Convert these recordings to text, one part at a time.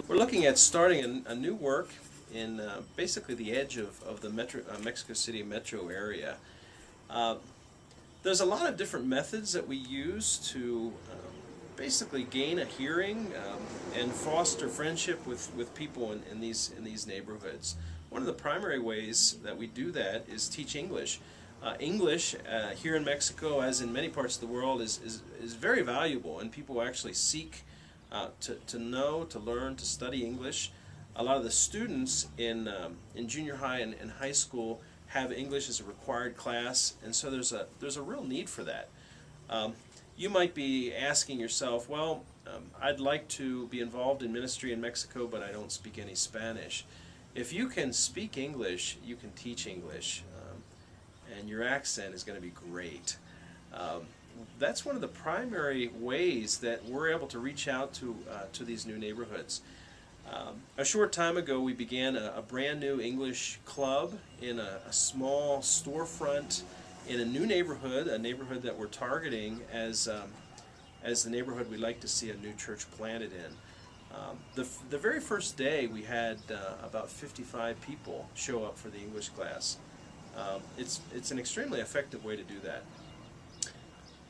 We're looking at starting a new work in basically the edge of the Mexico City metro area. Uh, there's a lot of different methods that we use to basically gain a hearing and foster friendship with people in these neighborhoods. One of the primary ways that we do that is teach English. English here in Mexico, as in many parts of the world, is very valuable, and people actually seek to know, to learn, to study English. A lot of the students in junior high and high school have English as a required class, and so there's a real need for that. Um, you might be asking yourself, well, I'd like to be involved in ministry in Mexico, but I don't speak any Spanish. If you can speak English, you can teach English, and your accent is going to be great. Um, that's one of the primary ways that we're able to reach out to these new neighborhoods. A short time ago, we began a brand new English club in a small storefront in a new neighborhood, a neighborhood that we're targeting as the neighborhood we'd like to see a new church planted in. The very first day, we had about 55 people show up for the English class. It's an extremely effective way to do that.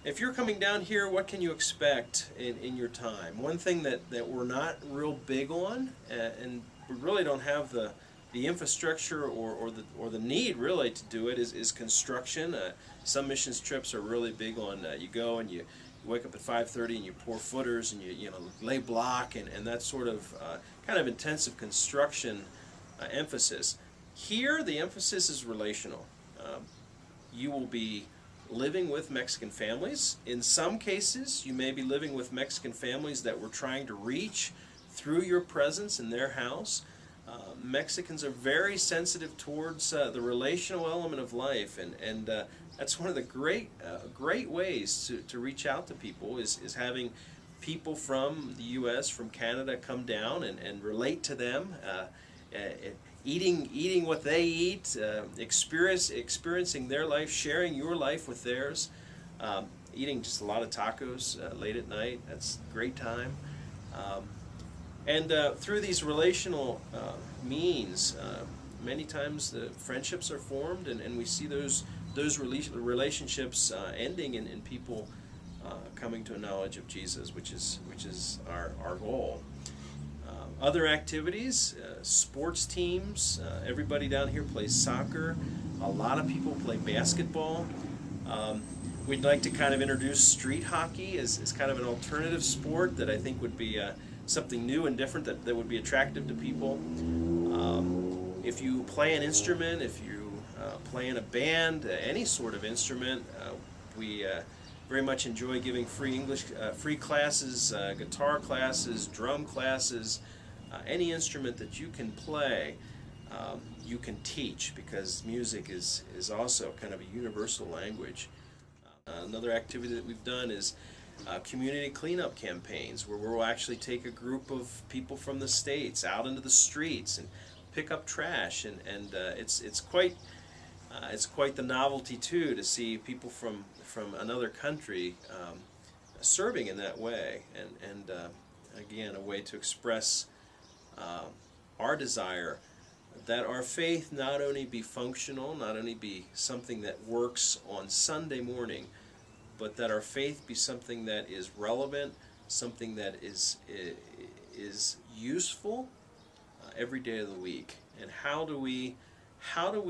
If you're coming down here, what can you expect in your time? One thing that we're not real big on, and we really don't have the infrastructure or the need really to do it, is construction. Some missions trips are really big on you go and you wake up at 5:30 and you pour footers and you lay block and that sort of kind of intensive construction emphasis. Here, the emphasis is relational. You will be living with Mexican families. In some cases, you may be living with Mexican families that we're trying to reach through your presence in their house. Mexicans are very sensitive towards the relational element of life, and that's one of the great ways to reach out to people is having people from the U.S., from Canada, come down and relate to them. Eating what they eat, experiencing their life, sharing your life with theirs, eating just a lot of tacos late at night. That's a great time. And through these relational means, many times the friendships are formed, and we see those relationships ending in people coming to a knowledge of Jesus, which is our goal. Other activities, sports teams, everybody down here plays soccer. A lot of people play basketball. We'd like to kind of introduce street hockey as kind of an alternative sport that I think would be something new and different that would be attractive to people. If you play an instrument, if you play in a band, any sort of instrument, we very much enjoy giving free classes, guitar classes, drum classes. Any instrument that you can play, you can teach, because music is also kind of a universal language. Another activity that we've done is community cleanup campaigns, where we'll actually take a group of people from the States out into the streets and pick up trash, and it's quite the novelty too to see people from another country serving in that way, and again, a way to express our desire that our faith not only be functional, not only be something that works on Sunday morning, but that our faith be something that is relevant, something that is useful every day of the week. And how do we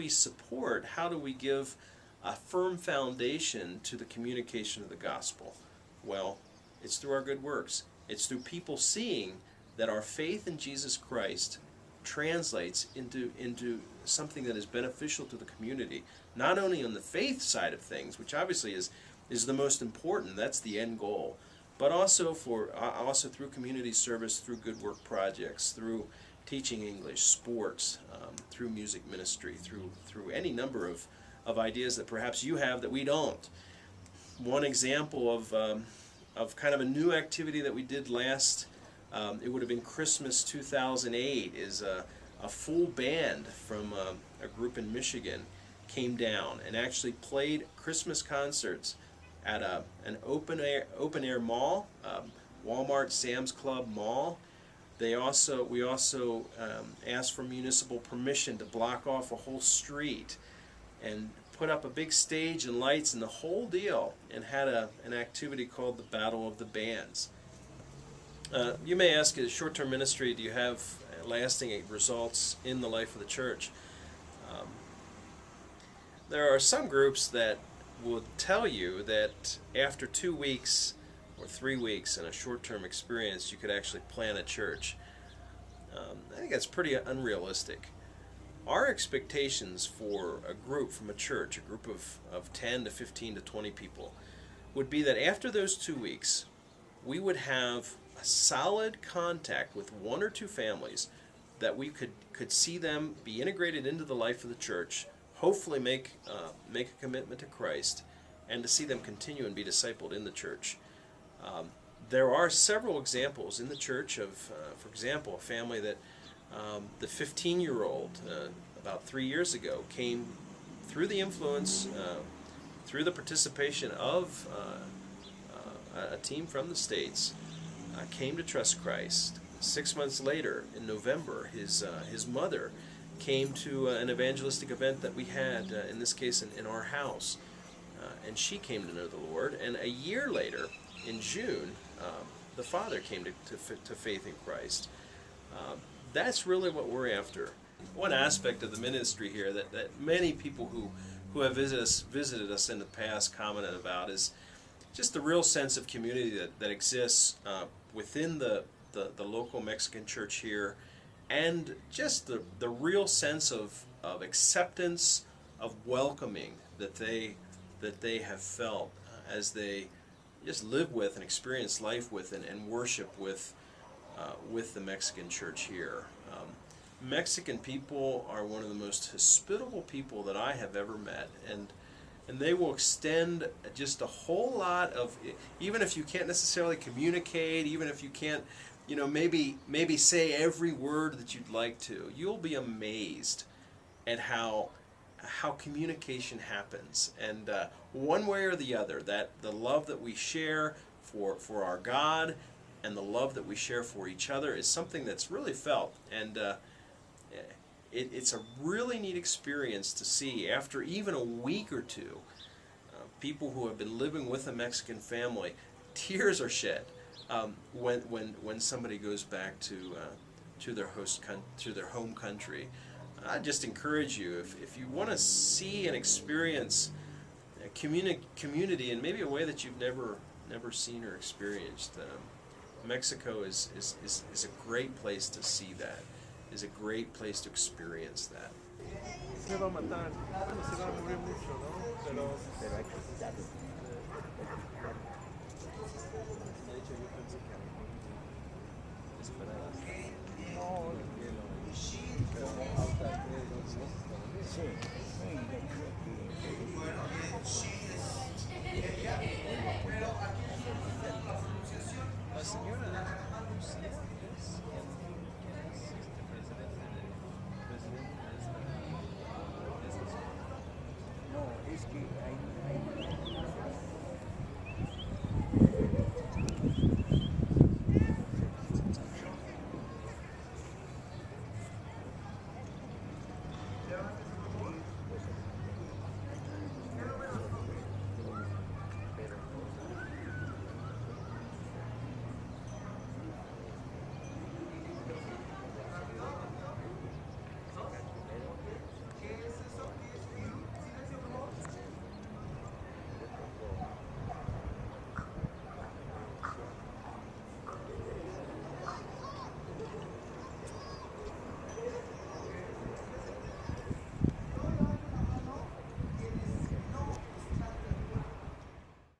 support, how do we give a firm foundation to the communication of the gospel? Well, it's through our good works. It's through people seeing that our faith in Jesus Christ translates into something that is beneficial to the community, not only on the faith side of things, which obviously is the most important, that's the end goal, but also through community service, through good work projects, through teaching English, sports, through music ministry, through any number of ideas that perhaps you have that we don't. One example of kind of a new activity that we did it would have been Christmas 2008, is a full band from a group in Michigan came down and actually played Christmas concerts at an open air mall, Walmart, Sam's Club mall. We also asked for municipal permission to block off a whole street and put up a big stage and lights and the whole deal, and had an activity called the Battle of the Bands. You may ask, as short-term ministry, do you have lasting results in the life of the church? There are some groups that will tell you that after 2 weeks or 3 weeks in a short-term experience, you could actually plant a church. I think that's pretty unrealistic. Our expectations for a group from a church, a group of 10 to 15 to 20 people, would be that after those 2 weeks, we would have a solid contact with 1 or 2 families that we could see them be integrated into the life of the church, hopefully make a commitment to Christ, and to see them continue and be discipled in the church. There are several examples in the church of, for example, a family that the 15-year-old, about 3 years ago, came through the influence, through the participation of a team from the States, came to trust Christ. 6 months later, in November, his mother came to an evangelistic event that we had, in this case in our house, and she came to know the Lord. And a year later, in June, the father came to faith in Christ. That's really what we're after. One aspect of the ministry here that many people who have visited us in the past commented about is just the real sense of community that exists within the local Mexican church here, and just the real sense of acceptance, of welcoming that they have felt as they just live with and experience life with and worship with the Mexican church here. Mexican people are one of the most hospitable people that I have ever met, and they will extend just a whole lot of, even if you can't necessarily communicate, even if you can't, maybe say every word that you'd like to, you'll be amazed at how communication happens, and one way or the other, that the love that we share for our God and the love that we share for each other is something that's really felt, and it's a really neat experience to see after even a week or two. People who have been living with a Mexican family, tears are shed when somebody goes back to their home country. I just encourage you, if you want to see and experience a community in maybe a way that you've never seen or experienced, Mexico is a great place to see that, is a great place to experience that. Se va a matar, se va a morir mucho, ¿no? Pero hay que cuidarlo.